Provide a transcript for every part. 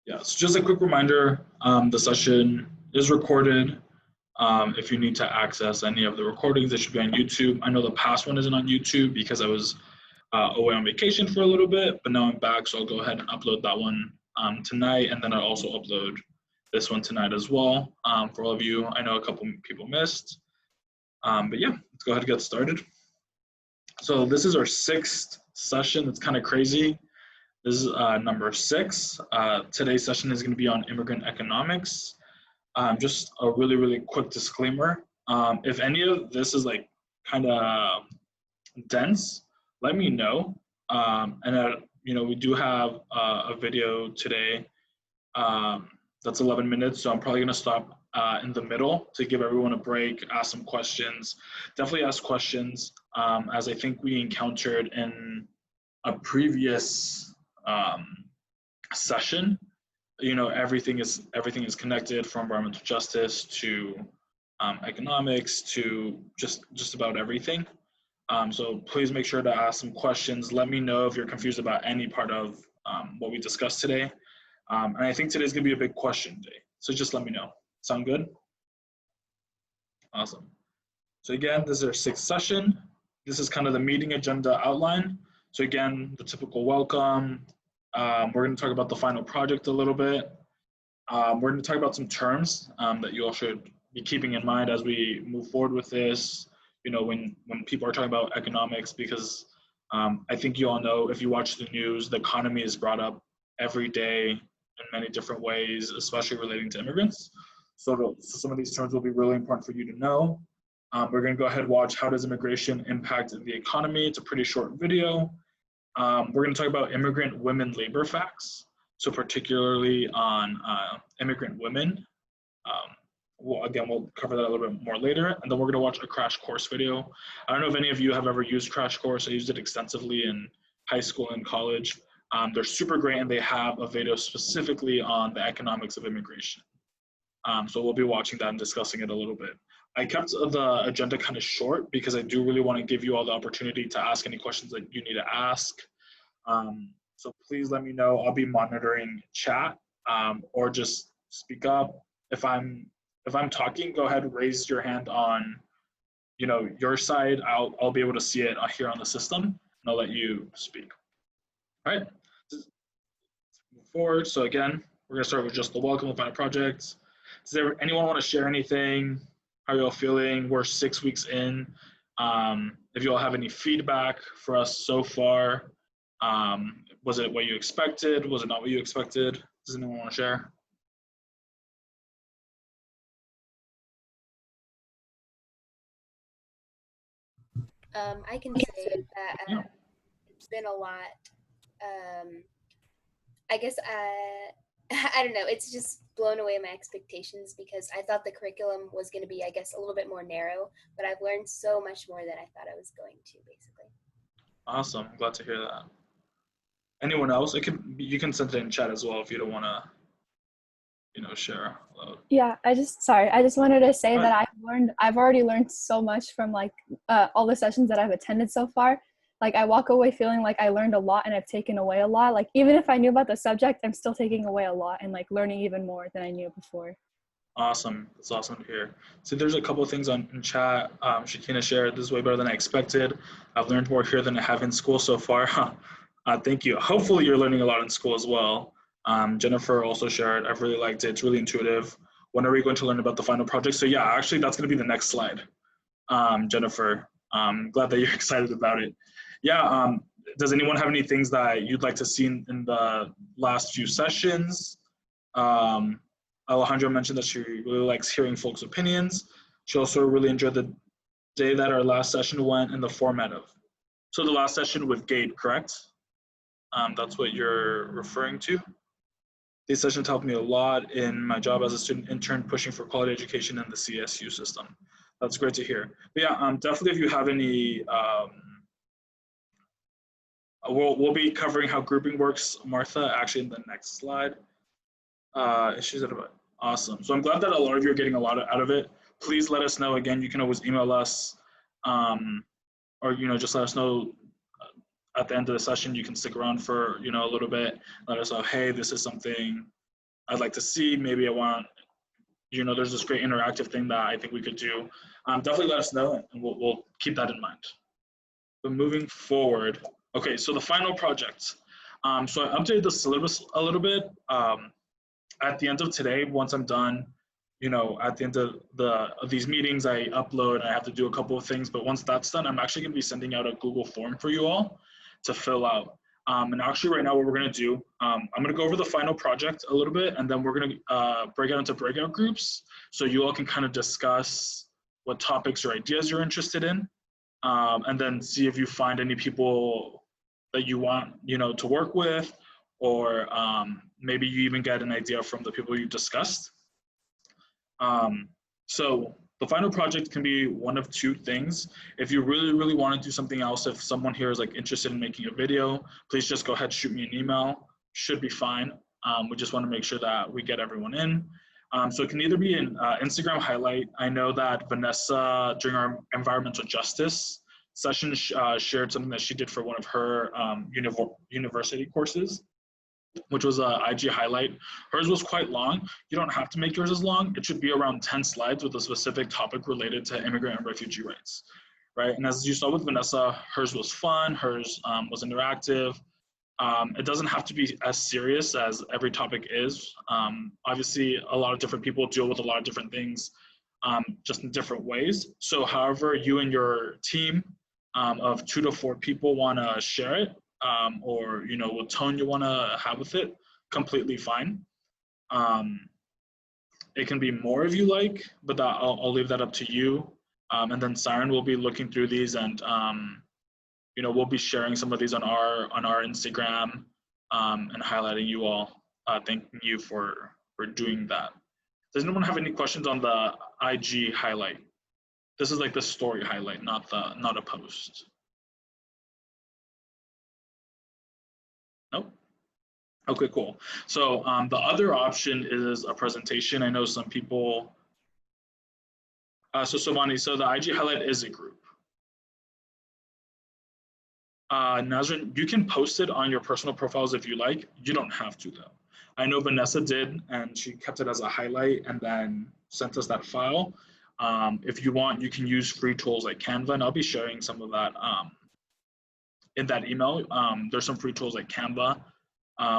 Yeah, so just a quick reminder, the session is recorded. If you need to access any of the recordings, it should be on YouTube. I know the past one isn't on YouTube because I was away on vacation for a little bit, but now I'm back, so I'll go ahead and upload that one tonight, and then I'll also upload this one tonight as well for all of you. I know a couple people missed, but yeah, let's go ahead and get started. So this is our 6th session. It's kind of crazy. This is number 6. Today's session is going to be on immigrant economics. Just a really, really quick disclaimer. If any of this is like kind of dense, let me know. And we do have a video today that's 11 minutes, so I'm probably going to stop in the middle to give everyone a break, ask some questions. Definitely ask questions, as I think we encountered in a previous session. Everything is connected, from environmental justice to economics to just about everything. So please make sure to ask some questions. Let me know if you're confused about any part of what we discussed today. And I think today's gonna be a big question day. So just let me know. Sound good? Awesome. So again, this is our 6th session. This is kind of the meeting agenda outline. So again, the typical welcome. We're going to talk about the final project a little bit. We're going to talk about some terms that you all should be keeping in mind as we move forward with this. When people are talking about economics, because I think you all know, if you watch the news, the economy is brought up every day in many different ways, especially relating to immigrants. So some of these terms will be really important for you to know. We're going to go ahead and watch How Does Immigration Impact the Economy? It's a pretty short video. We're going to talk about immigrant women labor facts, so particularly on immigrant women. We'll cover that a little bit more later, and then we're going to watch a crash course video. I don't know if any of you have ever used Crash Course. I used it extensively in high school and college. They're super great, and they have a video specifically on the economics of immigration. So we'll be watching that and discussing it a little bit. I kept the agenda kind of short because I do really want to give you all the opportunity to ask any questions that you need to ask. So please let me know. I'll be monitoring chat, or just speak up. If I'm talking, go ahead and raise your hand on your side. I'll be able to see it here on the system, and I'll let you speak. All right. Let's move forward. So again, we're gonna start with just the welcome and final projects. Does anyone want to share anything? How are you all feeling? We're 6 weeks in. If you all have any feedback for us so far, was it what you expected? Was it not what you expected? Does anyone want to share? I can say that it's been a lot. I guess I don't know. It's just blown away my expectations, because I thought the curriculum was going to be, I guess, a little bit more narrow, but I've learned so much more than I thought I was going to, basically. Awesome. I'm glad to hear that. Anyone else? You can send it in chat as well if you don't want to, share. Yeah, I just wanted to say that I've already learned so much from all the sessions that I've attended so far. I walk away feeling like I learned a lot and I've taken away a lot. Even if I knew about the subject, I'm still taking away a lot and learning even more than I knew before. Awesome. That's awesome to hear. So there's a couple of things in chat. Shakina shared, this is way better than I expected. I've learned more here than I have in school so far. Thank you. Hopefully you're learning a lot in school as well. Jennifer also shared, I've really liked it. It's really intuitive. When are we going to learn about the final project? So yeah, actually that's going to be the next slide. Jennifer, I'm glad that you're excited about it. Yeah, does anyone have any things that you'd like to see in the last few sessions? Alejandra mentioned that she really likes hearing folks' opinions. She also really enjoyed the day that our last session went in the format of. So the last session with Gabe, correct? That's what you're referring to? These sessions helped me a lot in my job as a student intern, pushing for quality education in the CSU system. That's great to hear. But yeah, definitely if you have any, we'll be covering how grouping works, Martha, actually in the next slide. Issues that are awesome. So I'm glad that a lot of you are getting a lot out of it. Please let us know. Again, you can always email us, or just let us know at the end of the session. You can stick around for a little bit. Let us know, hey, this is something I'd like to see. Maybe I want, there's this great interactive thing that I think we could do. Definitely let us know, and we'll keep that in mind. But moving forward, okay, so the final project. So I updated the syllabus a little bit. At the end of today, once I'm done, at the end of these meetings, I upload, I have to do a couple of things, but once that's done, I'm actually gonna be sending out a Google form for you all to fill out. And actually right now what we're gonna do, I'm gonna go over the final project a little bit, and then we're gonna break out into breakout groups, so you all can kind of discuss what topics or ideas you're interested in, and then see if you find any people that you want, to work with, or maybe you even get an idea from the people you discussed. So the final project can be one of two things. If you really, really want to do something else, if someone here is like interested in making a video, please just go ahead, shoot me an email. Should be fine. We just want to make sure that we get everyone in. So it can either be an Instagram highlight. I know that Vanessa, during our environmental justice session, shared something that she did for one of her university courses, which was a IG highlight. Hers was quite long. You don't have to make yours as long. It should be around 10 slides with a specific topic related to immigrant and refugee rights, right? And as you saw with Vanessa, hers was fun, hers was interactive. It doesn't have to be as serious as every topic is. Obviously, a lot of different people deal with a lot of different things just in different ways. So however you and your team of 2 to 4 people wanna share it, or what tone you want to have with it, completely fine. It can be more if you like, but I'll leave that up to you. And then Siren will be looking through these, and we'll be sharing some of these on our Instagram, and highlighting you all. Thanking you for doing that. Does anyone have any questions on the IG highlight? This is like the story highlight, not a post. Nope. Okay, cool. So the other option is a presentation. I know some people, so Savani, so the IG highlight is a group. Nazrin, you can post it on your personal profiles if you like. You don't have to though. I know Vanessa did, and she kept it as a highlight and then sent us that file. If you want, you can use free tools like Canva, and I'll be sharing some of that in that email. There's some free tools like Canva,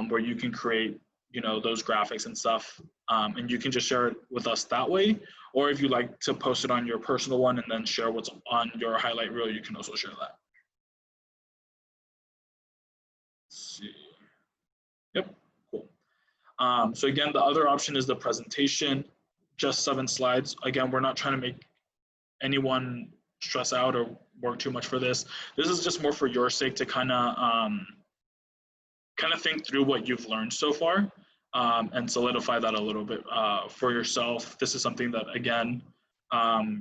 where you can create, those graphics and stuff, and you can just share it with us that way. Or if you like to post it on your personal one and then share what's on your highlight reel, you can also share that. Let's see. Yep, cool. So again, the other option is the presentation, just 7 slides. Again, we're not trying to make anyone stress out or work too much for this. This is just more for your sake to kind of think through what you've learned so far, and solidify that a little bit for yourself. This is something that, again,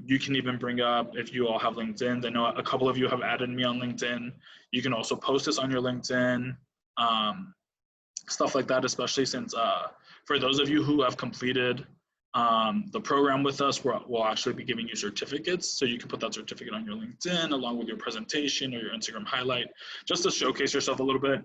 you can even bring up if you all have LinkedIn. I know a couple of you have added me on LinkedIn. You can also post this on your LinkedIn, stuff like that, especially since for those of you who have completed the program with us, we'll actually be giving you certificates. So you can put that certificate on your LinkedIn along with your presentation or your Instagram highlight, just to showcase yourself a little bit.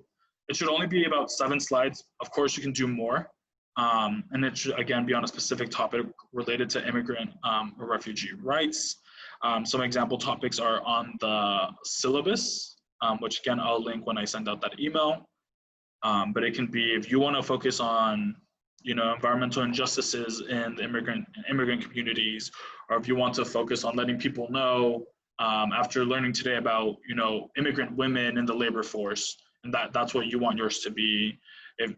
It should only be about 7 slides. Of course, you can do more. And it should, again, be on a specific topic related to immigrant or refugee rights. Some example topics are on the syllabus, which again, I'll link when I send out that email. But it can be, if you want to focus on, environmental injustices in the immigrant communities, or if you want to focus on letting people know, after learning today about, immigrant women in the labor force, and that's what you want yours to be. If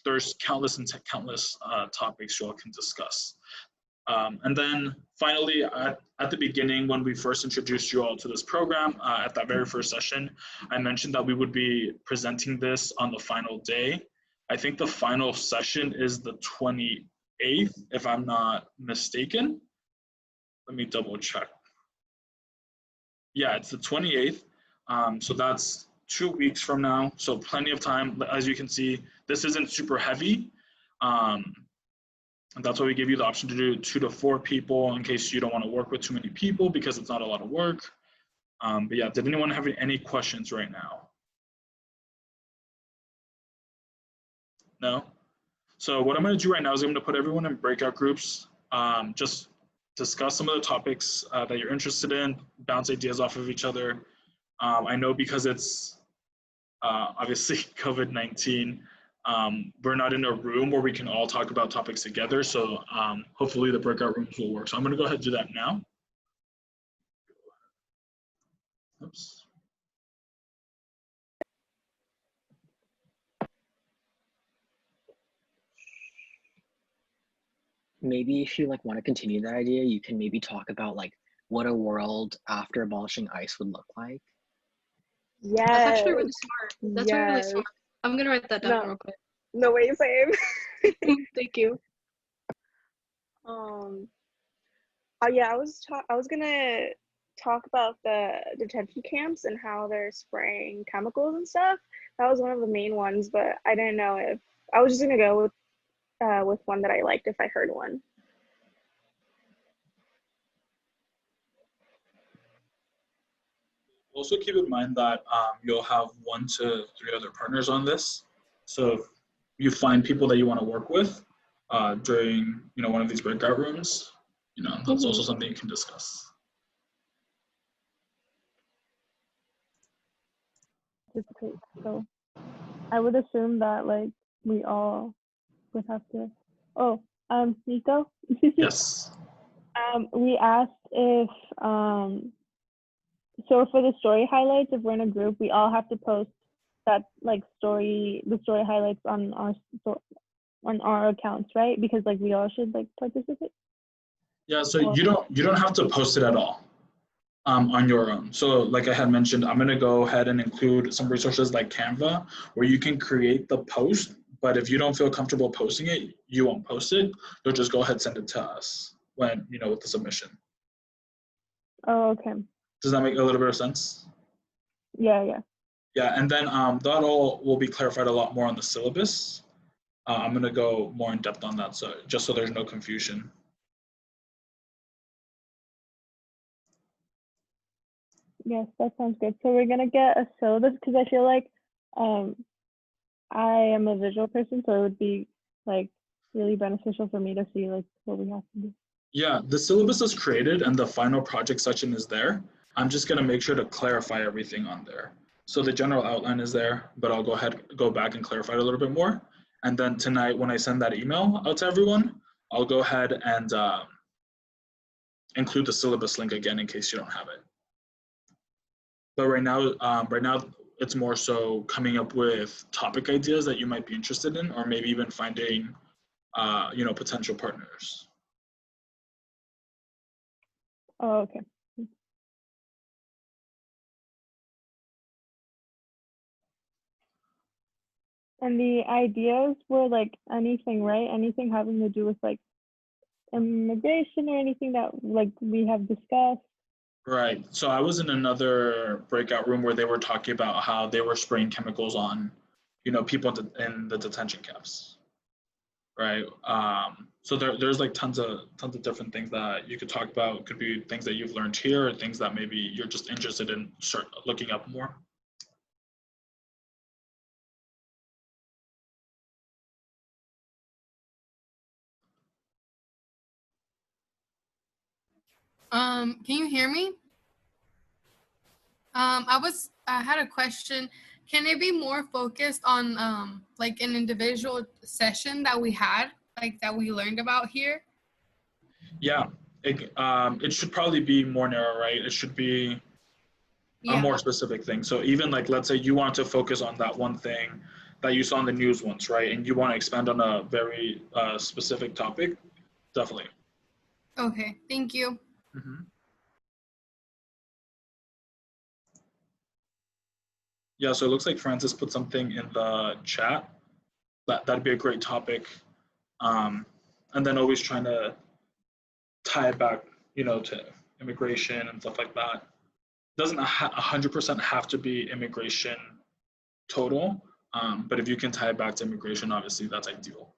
there's countless topics you all can discuss. And then finally, at the beginning, when we first introduced you all to this program, at that very first session, I mentioned that we would be presenting this on the final day. I think the final session is the 28th, if I'm not mistaken. Let me double check. Yeah, it's the 28th. So that's 2 weeks from now. So plenty of time. As you can see, this isn't super heavy. And that's why we give you the option to do 2 to 4 people in case you don't want to work with too many people, because it's not a lot of work. But yeah, did anyone have any questions right now? No? So what I'm going to do right now is I'm going to put everyone in breakout groups, just discuss some of the topics that you're interested in, bounce ideas off of each other. I know because it's obviously COVID-19, we're not in a room where we can all talk about topics together. So hopefully the breakout rooms will work. So I'm going to go ahead and do that now. Oops. Maybe if you like want to continue that idea, you can maybe talk about like what a world after abolishing ICE would look like. Yes. That's actually really smart. That's really Yes. smart. I'm gonna write that down No. real quick. No way, same. Thank you. Yeah, I was gonna talk about the detention camps and how they're spraying chemicals and stuff. That was one of the main ones, but I didn't know if I was just gonna go with one that I liked if I heard one. Also keep in mind that you'll have 1 to 3 other partners on this. So if you find people that you want to work with during one of these breakout rooms, that's also something you can discuss. So I would assume that like we all would have to. Oh, Nico. Yes. We asked if so for the story highlights, if we're in a group, we all have to post that like the story highlights on our accounts, right? Because like we all should like participate. Yeah. So you don't have to post it at all on your own. So like I had mentioned, I'm going to go ahead and include some resources like Canva where you can create the post. But if you don't feel comfortable posting it, you won't post it. You'll just go ahead and send it to us when with the submission. Oh, okay. Does that make a little bit of sense? Yeah. Yeah, and then that all will be clarified a lot more on the syllabus. I'm going to go more in depth on that, so just so there's no confusion. Yes, that sounds good. So we're gonna get a syllabus because I feel like I am a visual person, so it would be like really beneficial for me to see like what we have to do. Yeah, the syllabus is created and the final project section is there. I'm just going to make sure to clarify everything on there. So the general outline is there, but I'll go back and clarify it a little bit more. And then tonight, when I send that email out to everyone, I'll go ahead and include the syllabus link again in case you don't have it. But right now, it's more so coming up with topic ideas that you might be interested in, or maybe even finding, potential partners. Oh, okay. And the ideas were like anything, right? Anything having to do with like immigration or anything that like we have discussed. Right. So I was in another breakout room where they were talking about how they were spraying chemicals on, people in the detention camps. Right. So there's like tons of different things that you could talk about. It could be things that you've learned here, or things that maybe you're just interested in start looking up more. Can you hear me? I had a question. Can it be more focused on like an individual session that we had, like that we learned about here? Yeah, it should probably be more narrow, right? It should be a more specific thing. So even like, let's say you want to focus on that one thing that you saw in the news once, right? And you want to expand on a very specific topic, definitely. Okay, thank you. Mm-hmm. Yeah, so it looks like Francis put something in the chat. That'd be a great topic. And then always trying to tie it back, to immigration and stuff like that. Doesn't 100% have to be immigration total, but if you can tie it back to immigration, obviously that's ideal.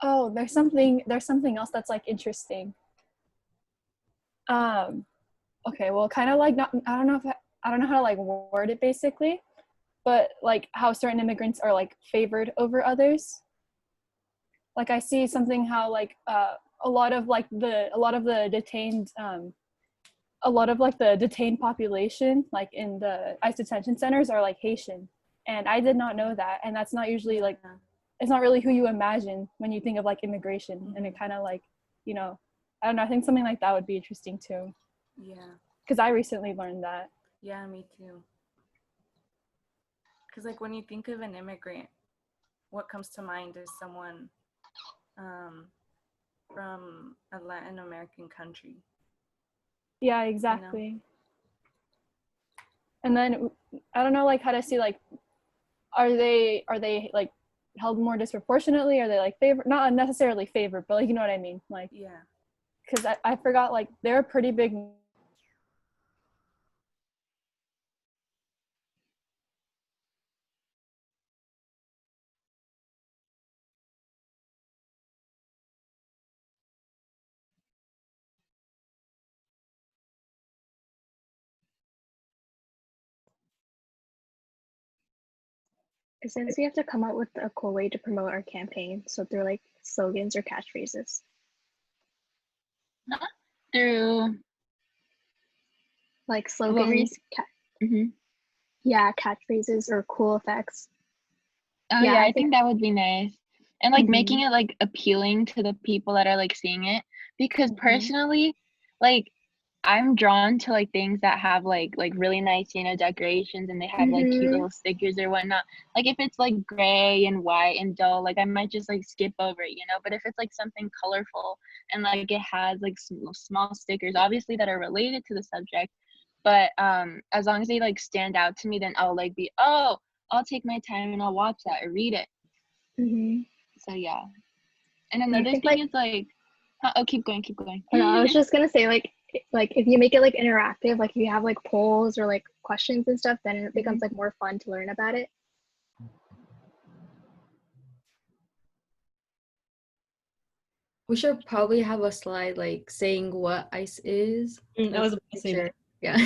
Oh, there's something else that's like interesting. Okay, well, kind of like not. I don't know if I don't know how to like word it basically, but like how certain immigrants are like favored over others. Like I see something how like a lot of the detained a lot of like the detained population like in the ICE detention centers are like Haitian, and I did not know that, and that's not usually like it's not really who you imagine when you think of like immigration, and it kind of like I don't know, I think something like that would be interesting too, Yeah. because I recently learned that. Yeah, me too. Because like when you think of an immigrant, what comes to mind is someone from a Latin American country. Yeah, exactly. And then I don't know like how to see like are they like held more disproportionately? Are they like favored? Not necessarily favored, but like you know what I mean. Like Yeah. because I forgot like they're a pretty big. Since we have to come up with a cool way to promote our campaign, so through like slogans or catchphrases. Through Like slogans, yeah, catchphrases or cool effects. oh Yeah, yeah, I I think that would be nice. And like making Mhm. it like appealing to the people that are like seeing it. Because Mhm. personally, like I'm drawn to like things that have like really nice, decorations, and they have like cute little stickers or whatnot. Like if it's like gray and white and dull, like I might just like skip over it, But if it's like something colorful and like it has like small stickers, obviously that are related to the subject, but as long as they like stand out to me, then I'll like be, oh, I'll take my time and I'll watch that or read it. So yeah. And I another think thing like is like, oh, keep going. I was just gonna say like if you make it like interactive, like if you have like polls or like questions and stuff, then it becomes like more fun to learn about it. We should probably have a slide like saying what ICE is. I was about to say that. Yeah.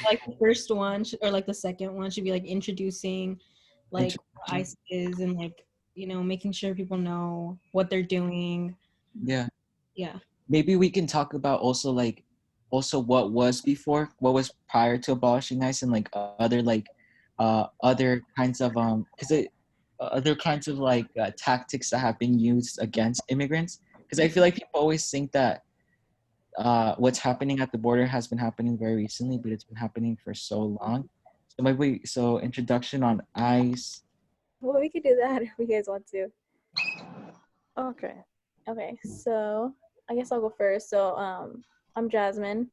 Like the first one or like the second one should be like introducing like what ICE is and like making sure people know what they're doing. Yeah. Yeah. Maybe we can talk about also what was before, what was prior to abolishing ICE, and like other kinds of other kinds of like tactics that have been used against immigrants. Because I feel like people always think that what's happening at the border has been happening very recently, but it's been happening for so long. So maybe introduction on ICE. Well, we could do that if you guys want to. Okay, so I guess I'll go first. So I'm Jasmine.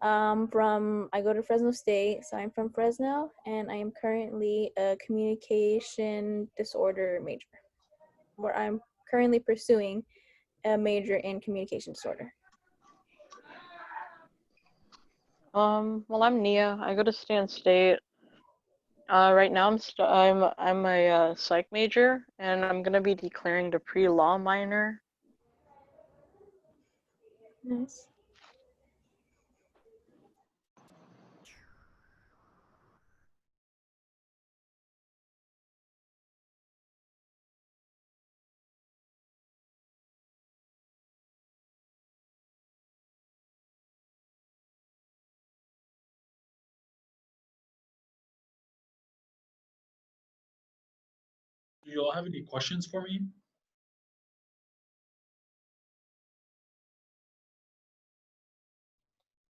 I go to Fresno State, so I'm from Fresno, and I am currently a communication disorder major, where I'm currently pursuing a major in communication disorder. Well, I'm Nia. I go to Stan State. Right now I'm a psych major, and I'm gonna be declaring the pre-law minor. Nice. Do you all have any questions for me?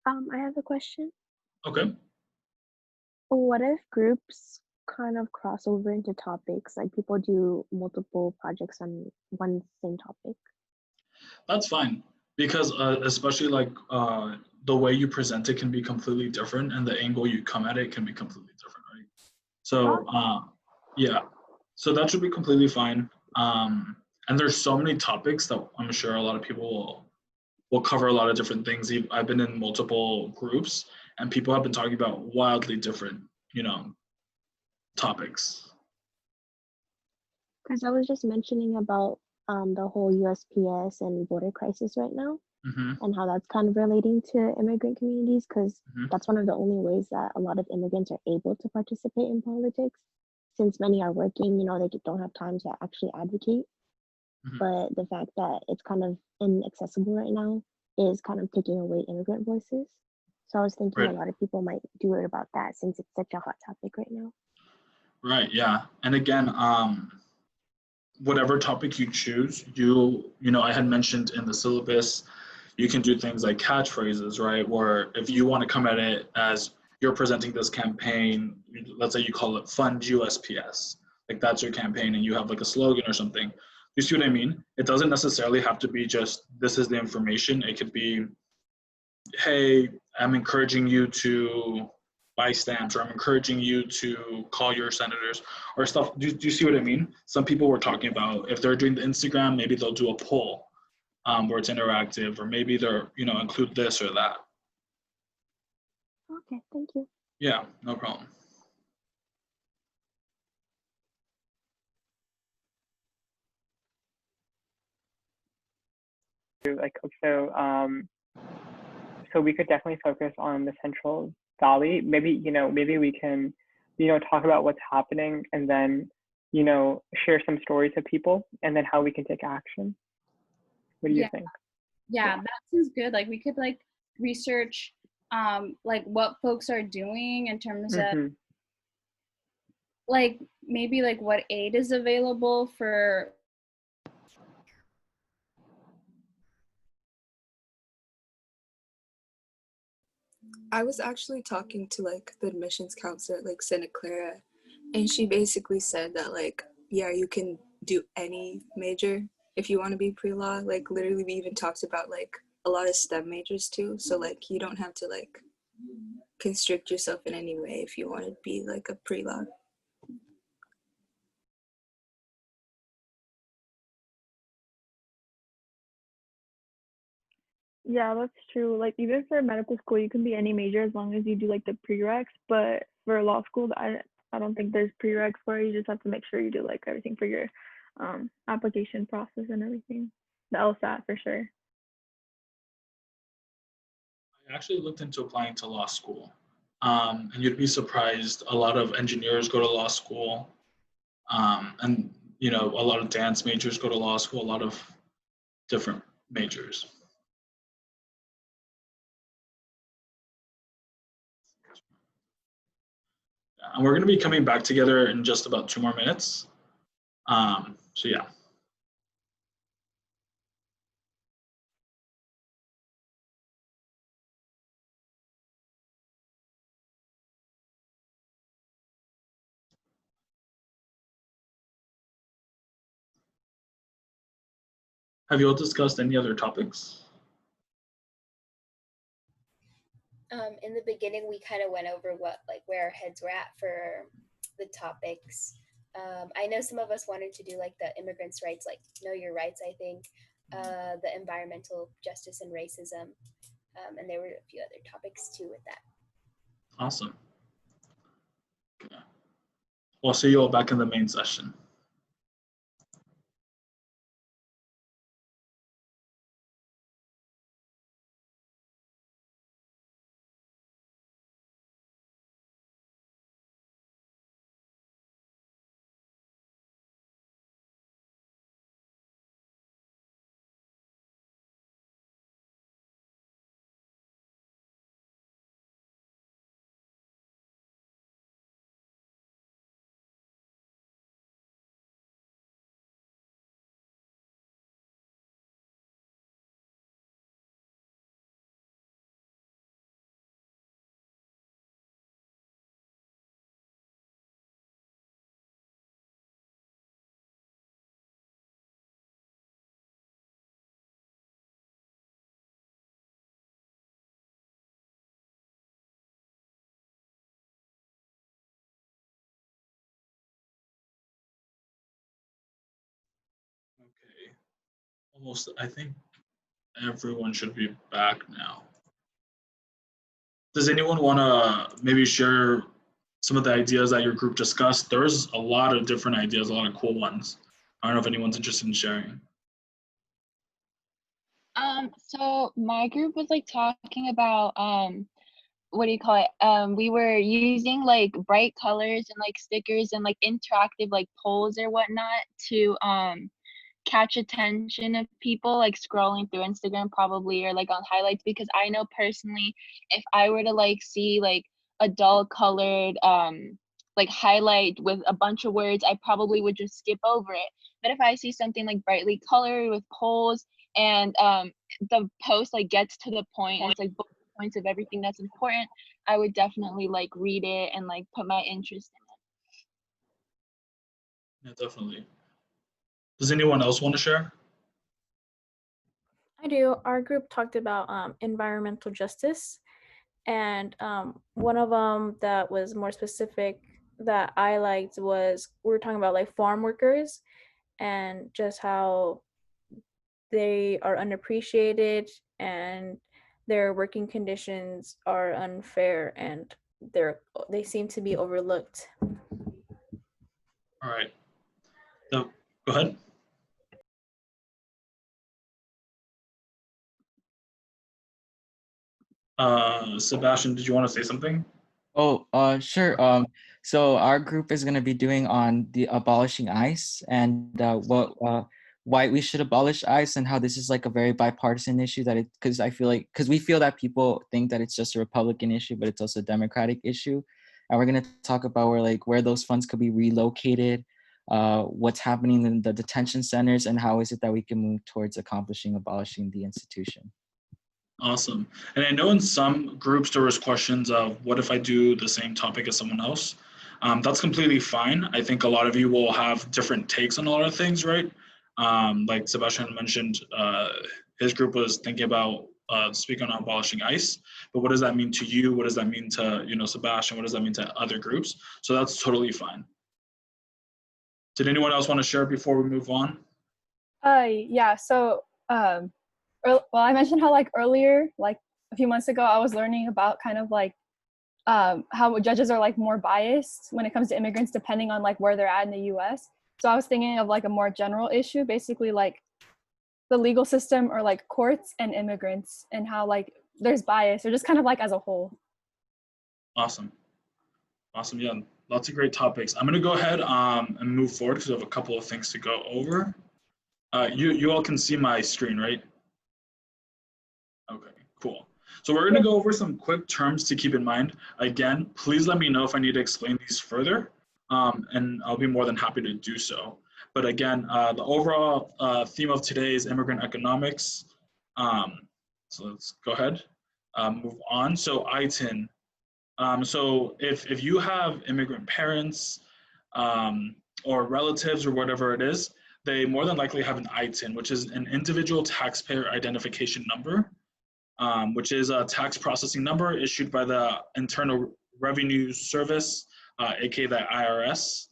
I have a question. Okay. What if groups kind of cross over into topics, like people do multiple projects on one same topic? That's fine, because especially like the way you present it can be completely different, and the angle you come at it can be completely different, right? So yeah, so that should be completely fine. And there's so many topics that I'm sure a lot of people will cover a lot of different things. I've been in multiple groups, and people have been talking about wildly different, topics. Because I was just mentioning about the whole USPS and border crisis right now. and how that's kind of relating to immigrant communities, because that's one of the only ways that a lot of immigrants are able to participate in politics. Since many are working, they don't have time to actually advocate. But the fact that it's kind of inaccessible right now is kind of taking away immigrant voices. So I was thinking a lot of people might do it about that, since it's such a hot topic right now. Right, yeah. And again, whatever topic you choose, I had mentioned in the syllabus, you can do things like catchphrases, right? Where if you want to come at it as you're presenting this campaign, let's say you call it Fund USPS, like that's your campaign, and you have like a slogan or something. You see what I mean? It doesn't necessarily have to be just, this is the information. It could be, hey, I'm encouraging you to buy stamps, or I'm encouraging you to call your senators, or stuff. Do you see what I mean? Some people were talking about, if they're doing the Instagram, maybe they'll do a poll where it's interactive, or maybe they're, include this or that. Okay, thank you. Yeah, no problem. So we could definitely focus on the Central Valley. Maybe we can, talk about what's happening, and then, share some stories of people, and then how we can take action. What do you think? Yeah, that sounds good. Like we could like research like what folks are doing in terms of like maybe like what aid is available for I was actually talking to like the admissions counselor at like Santa Clara, and she basically said that like, yeah, you can do any major if you want to be pre-law. Like literally we even talked about like a lot of STEM majors too. So like you don't have to like constrict yourself in any way if you want to be like a pre-law. Yeah, that's true. Like even for medical school, you can be any major as long as you do like the prereqs. But for law school, I don't think there's prereqs for it. You just have to make sure you do like everything for your application process and everything. The LSAT for sure. I actually looked into applying to law school, and you'd be surprised. A lot of engineers go to law school, and a lot of dance majors go to law school. A lot of different majors. And we're going to be coming back together in just about 2 more minutes. So yeah. Have you all discussed any other topics? In the beginning, we kind of went over where our heads were at for the topics. I know some of us wanted to do like the immigrants' rights, like know your rights, I think, the environmental justice and racism, and there were a few other topics too with that. Awesome. Okay. We'll see you all back in the main session. Okay. Almost, I think everyone should be back now. Does anyone want to maybe share some of the ideas that your group discussed? There's a lot of different ideas, a lot of cool ones. I don't know if anyone's interested in sharing. So my group was like talking about what do you call it? We were using like bright colors and like stickers and like interactive like polls or whatnot to catch attention of people like scrolling through Instagram probably or like on highlights, because I know personally if I were to like see like a dull colored like highlight with a bunch of words, I probably would just skip over it. But if I see something like brightly colored with polls and the post like gets to the point and it's like bullet points of everything that's important, I would definitely like read it and like put my interest in it. Yeah, definitely. Does anyone else want to share? I do. Our group talked about environmental justice, and one of them that was more specific that I liked was we were talking about like farm workers and just how they are unappreciated and their working conditions are unfair and they seem to be overlooked. All right. So, go ahead. Sebastian, did you want to say something? Oh, sure. So our group is going to be doing on the abolishing ICE and why we should abolish ICE and how this is like a very bipartisan issue because we feel that people think that it's just a Republican issue, but it's also a Democratic issue. And we're going to talk about where those funds could be relocated, what's happening in the detention centers, and how is it that we can move towards abolishing the institution. Awesome. And I know in some groups there was questions of what if I do the same topic as someone else? That's completely fine. I think a lot of you will have different takes on a lot of things, right? Like Sebastian mentioned, his group was thinking about speaking on abolishing ICE, but what does that mean to you? What does that mean to, Sebastian? What does that mean to other groups? So that's totally fine. Did anyone else want to share before we move on? Yeah, so well, I mentioned how like earlier, like a few months ago, I was learning about kind of like how judges are like more biased when it comes to immigrants depending on like where they're at in the US. So I was thinking of like a more general issue, basically like the legal system or like courts and immigrants and how like there's bias or just kind of like as a whole. Awesome. Awesome. Yeah, lots of great topics. I'm going to go ahead and move forward because I have a couple of things to go over. You all can see my screen, right? Okay, cool. So we're going to go over some quick terms to keep in mind. Again, please let me know if I need to explain these further, and I'll be more than happy to do so. But again, the overall theme of today is immigrant economics. So let's go ahead, move on. So ITIN. So if you have immigrant parents or relatives or whatever it is, they more than likely have an ITIN, which is an individual taxpayer identification number, which is a tax processing number issued by the Internal Revenue Service, aka the IRS.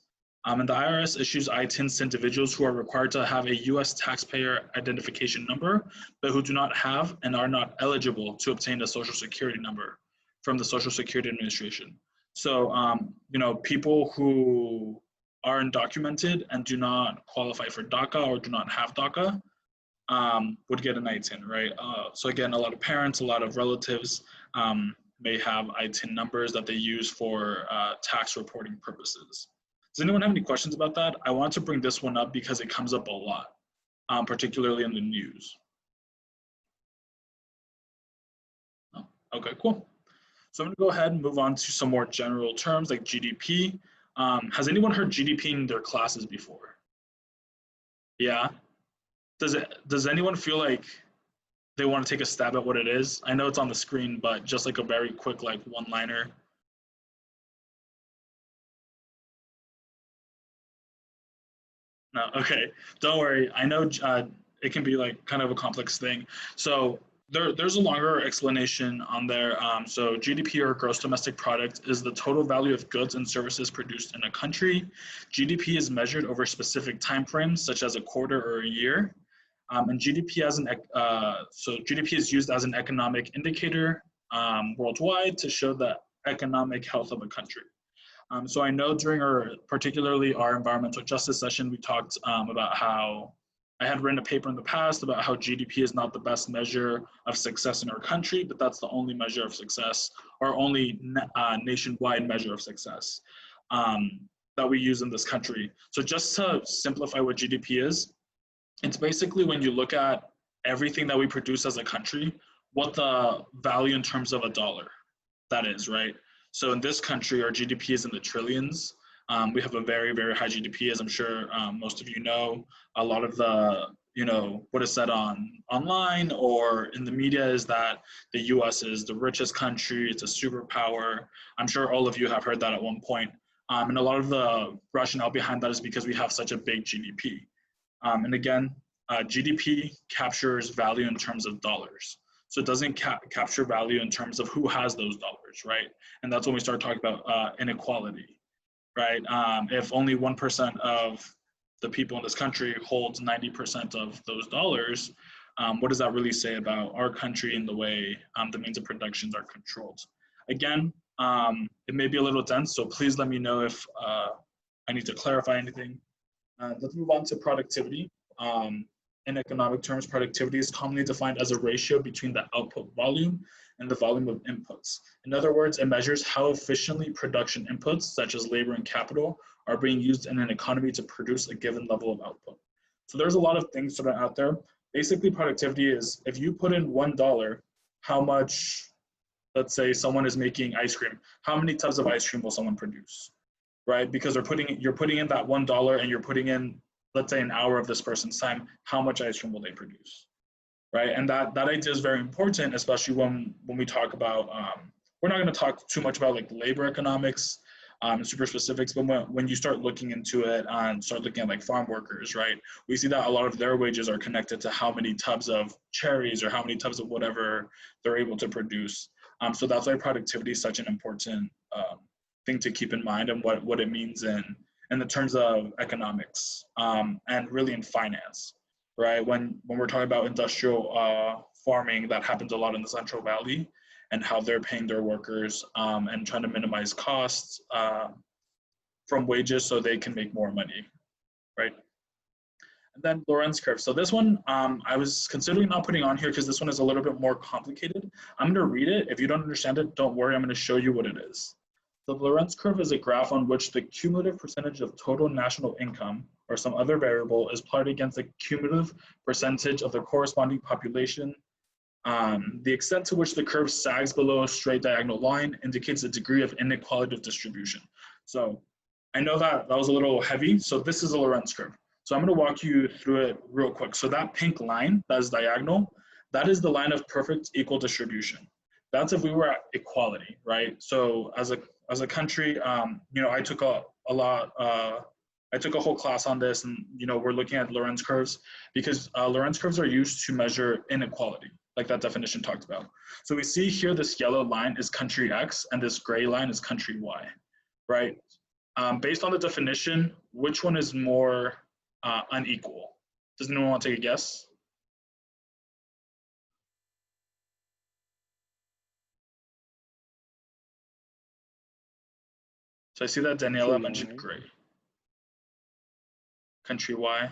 And the IRS issues ITINs to individuals who are required to have a U.S. taxpayer identification number, but who do not have and are not eligible to obtain a Social Security number from the Social Security Administration. So, people who are undocumented and do not qualify for DACA or do not have DACA would get an ITIN, right? So again, a lot of parents, a lot of relatives may have ITIN numbers that they use for tax reporting purposes. Does anyone have any questions about that? I want to bring this one up because it comes up a lot, particularly in the news. Oh, okay, cool. So I'm going to go ahead and move on to some more general terms like GDP. Has anyone heard GDP in their classes before? Yeah. Does anyone feel like they want to take a stab at what it is? I know it's on the screen, but just like a very quick like one-liner. No, okay, don't worry. I know it can be like kind of a complex thing. So there's a longer explanation on there. So GDP, or gross domestic product, is the total value of goods and services produced in a country. GDP is measured over specific time frames, such as a quarter or a year. And GDP GDP is used as an economic indicator worldwide to show the economic health of a country. So I know during particularly our environmental justice session, we talked about how I had written a paper in the past about how GDP is not the best measure of success in our country, but that's the only measure of success, or only nationwide measure of success that we use in this country. So just to simplify what GDP is, it's basically when you look at everything that we produce as a country, what the value in terms of a dollar that is, right? So in this country, our GDP is in the trillions. We have a very, very high GDP, as I'm sure most of you know. A lot of the, what is said online or in the media is that the US is the richest country, it's a superpower. I'm sure all of you have heard that at one point. And a lot of the rationale behind that is because we have such a big GDP. And again, GDP captures value in terms of dollars. So it doesn't capture value in terms of who has those dollars, right? And that's when we start talking about inequality, right? If only 1% of the people in this country holds 90% of those dollars, what does that really say about our country and the way the means of productions are controlled? Again, it may be a little dense, so please let me know if I need to clarify anything. Let's move on to productivity. In economic terms, productivity is commonly defined as a ratio between the output volume and the volume of inputs. In other words, it measures how efficiently production inputs, such as labor and capital, are being used in an economy to produce a given level of output. So there's a lot of things that are out there. Basically, productivity is if you put in $1, how much, let's say someone is making ice cream, how many tubs of ice cream will someone produce, right? Because you're putting in that $1 and you're putting in, let's say, an hour of this person's time, how much ice cream will they produce, right? And that idea is very important, especially when we talk about, we're not going to talk too much about like labor economics, super specifics, but when you start looking into it and start looking at like farm workers, right? We see that a lot of their wages are connected to how many tubs of cherries or how many tubs of whatever they're able to produce. So that's why productivity is such an important thing to keep in mind and what it means in the terms of economics and really in finance, right? When we're talking about industrial farming, that happens a lot in the Central Valley and how they're paying their workers and trying to minimize costs from wages so they can make more money, right? And then Lorenz curve. So this one, I was considering not putting on here because this one is a little bit more complicated. I'm gonna read it. If you don't understand it, don't worry, I'm gonna show you what it is. The Lorenz curve is a graph on which the cumulative percentage of total national income or some other variable is plotted against the cumulative percentage of the corresponding population. The extent to which the curve sags below a straight diagonal line indicates the degree of inequality of distribution. So I know that was a little heavy, so this is a Lorenz curve. So I'm going to walk you through it real quick. So that pink line that is diagonal, that is the line of perfect equal distribution. That's if we were at equality, right? So as a country, I took a whole class on this, and we're looking at Lorenz curves because Lorenz curves are used to measure inequality, like that definition talked about. So we see here this yellow line is country X and this gray line is country Y, right? Based on the definition, which one is more unequal? Does anyone want to take a guess? So I see that Daniela mentioned gray. Country Y.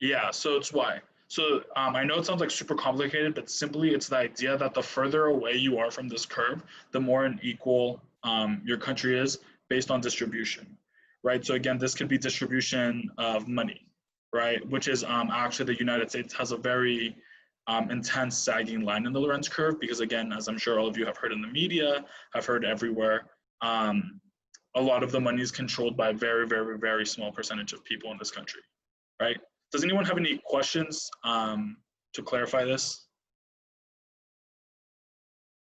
Yeah, so it's Y. So I know it sounds like super complicated, but simply it's the idea that the further away you are from this curve, the more unequal your country is based on distribution, right? So again, this could be distribution of money, right? Which is actually the United States has a very intense sagging line in the Lorenz curve because again, as I'm sure all of you have heard in the media, have heard everywhere, a lot of the money is controlled by a very, very, very small percentage of people in this country, right? Does anyone have any questions to clarify this?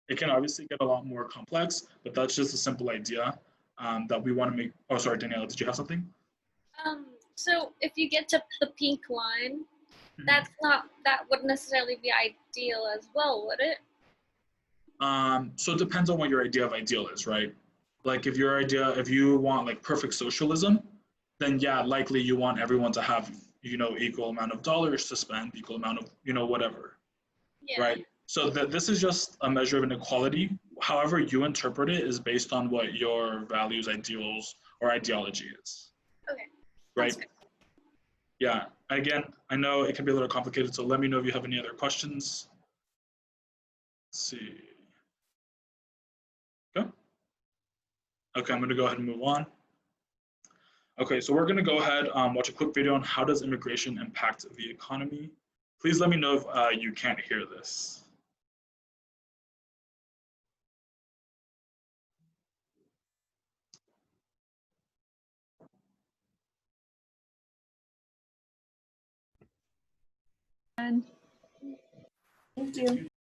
It can obviously get a lot more complex, but that's just a simple idea that we want to make. Oh, sorry, Daniela, did you have something? So if you get to the pink line, that wouldn't necessarily be ideal as well, would it? So it depends on what your idea of ideal is, right? Like if you want like perfect socialism, then yeah, likely you want everyone to have, equal amount of dollars to spend, equal amount of, whatever, yeah. Right? So this is just a measure of inequality. However you interpret it is based on what your values, ideals, or ideology is. Okay. Right? Yeah. Again, I know it can be a little complicated, so let me know if you have any other questions. Let's see. Okay. Okay, I'm gonna go ahead and move on. Okay, so we're gonna go ahead, watch a quick video on how does immigration impact the economy. Please let me know if you can't hear this. Thank you.